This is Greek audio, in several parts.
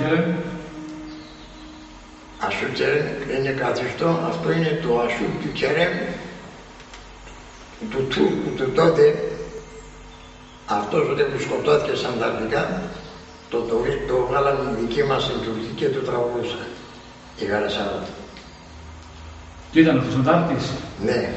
Τσέρεν. Ασού Τσέρεν είναι καθιστό, αυτό είναι το ασού του Τσέρεν, του Τούρκου του τότε, αυτός που σκοτώθηκε σαν ταρδικά, το βγάλαμε η δική μας στην Τουρκία και το τραγουδούσα, η Γαρασάρωτα. Τι ήταν αυτός ο τάρτης? Ναι.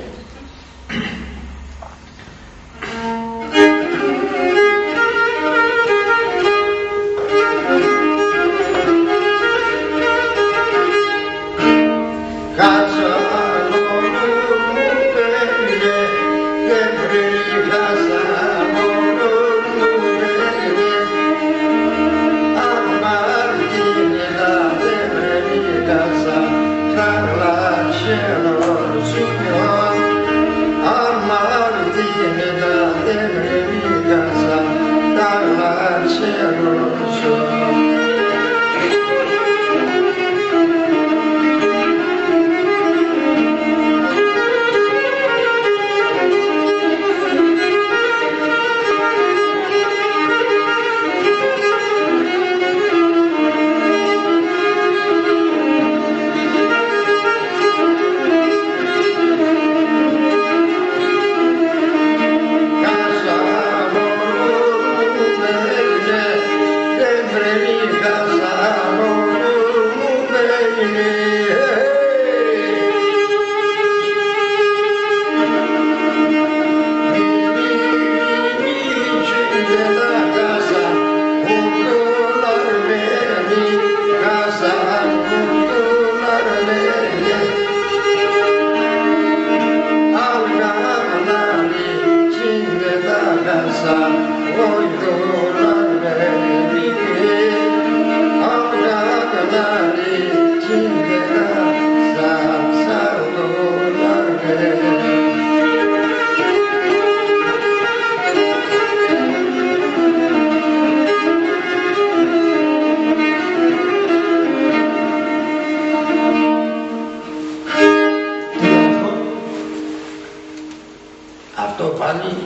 Αυτό πάλι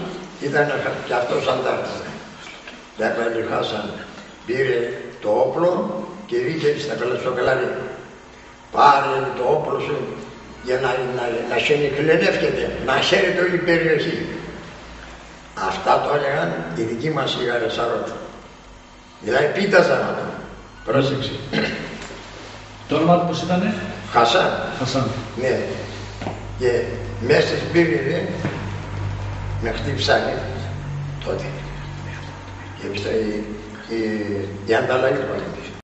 ήταν και αυτός αντάρτης. Δέπαλη Χάσαν πήρε το όπλο και βγήκε στο καλάρι. Πάρε το όπλο σου για να συνεκλενεύκεται, να χαίρεται όλη η περιοχή. Αυτά το έλεγαν οι δικοί μας οι Γαρασάρωτα. Δηλαδή πίταζαν αυτό. Πρόσεξε. Το όνομα του πώς ήτανε? Χασάν. Χασάν. Ναι. Και μέσα στην πύρινη με χτύψανε τότε. Και η ανταλλαγή